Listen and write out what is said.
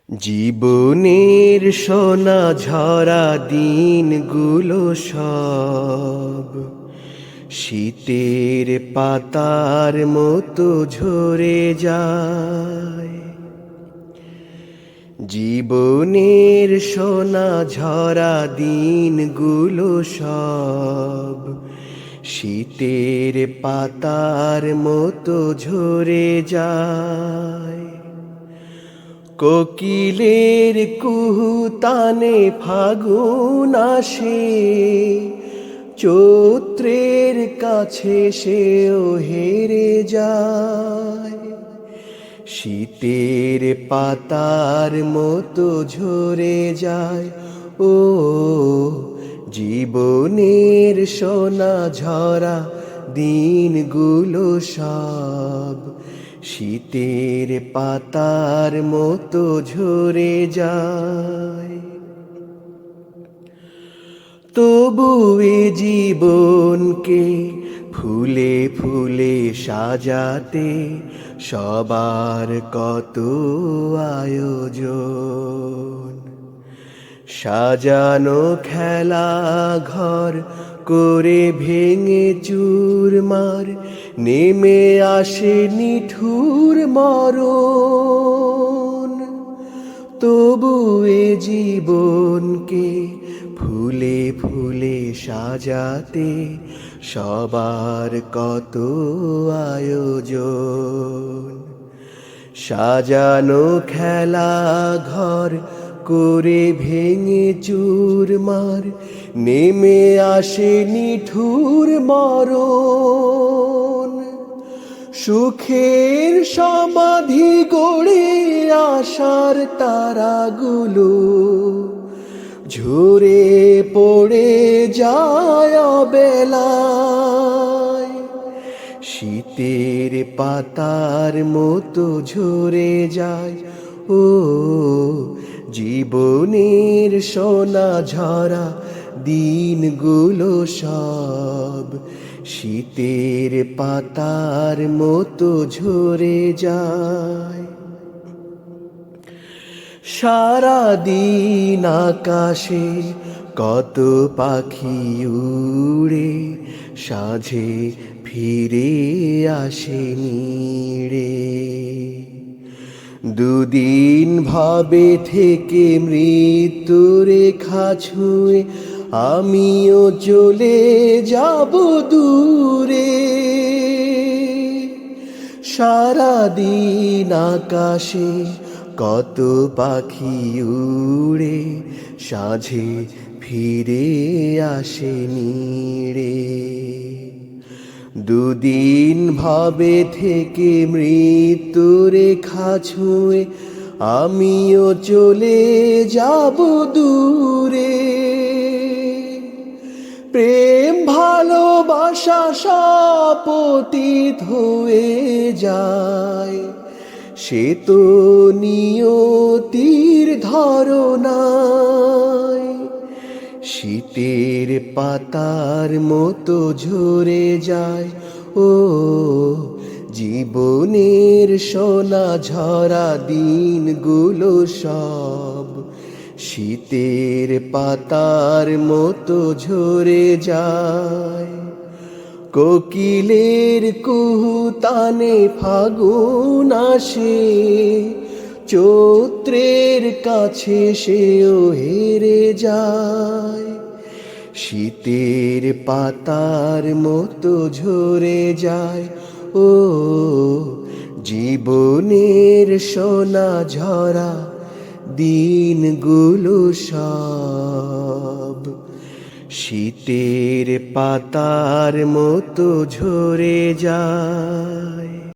জীবনের সোনা ঝরা দিনগুলো সব শীতের পাতার মতো ঝরে যায়। জীবনের সোনা ঝরা দিনগুলো সব শীতের পাতার মতো ঝরে যায়। কোকিলের কুহুতানে ফাগুন আসে, চৈত্রের কাছে সেও হেরে যায়। শীতের পাতার মতো ঝরে যায় ও জীবনের সোনা ঝরা দিনগুলো সব শীতের পাতার মতো ঝরে যায়। তবু এ জীবনকে ফুলে ফুলে সাজাতে সবার কত আয়োজন। সাজানো খেলা ঘর করে ভেঙে চুরমার নেমে আসে নিঠুর মরণ। তবু এ জীবনকে ফুলে ফুলে সাজাতে সবার কত আয়োজন। সাজানো খেলা ঘর করে ভেঙে চুরমার নেমে আসে নিঠুর মরণ। সুখের সমাধি গড়ে আশার তারাগুলো ঝরে পড়ে যায় অবেলায়। শীতের পাতার মতো ঝরে যায় ও জীবনের সোনা ঝরা দিনগুলো সব শীতের পাতার মতো ঝরে যায়। সারাদিন আকাশে কত পাখি উড়ে সাঁঝে ফিরে আসে নিড়ে। দুদিন ভাবে থেকে মৃত্যু রেখা ছুঁয়ে আমিও চলে যাব দূরে। সারাদিন আকাশে কত পাখি উড়ে সাঁঝে ফিরে আসে নিড়ে। দুদিন ভাবে থেকে মৃত্যু রেখা ছুঁয়ে আমিও চলে যাব দূরে। প্রেম ভালোবাসা সব অতীত হয়ে যায়, সে তো নিয়তির ধারণায়। শীতের পাতার মতো ঝরে যায় ও জীবনের সোনা ঝরা দিনগুলো সব শীতের পাতার মতো ঝরে যায়। কোকিলের কুহুতানে ফাগুন আসে, চৈত্রের কাছে সেও হেরে যায়। শীতের পাতার মতো ঝরে যায় ও জীবনের সোনা ঝরা দিনগুলো সব শীতের পাতার মতো ঝরে যায়।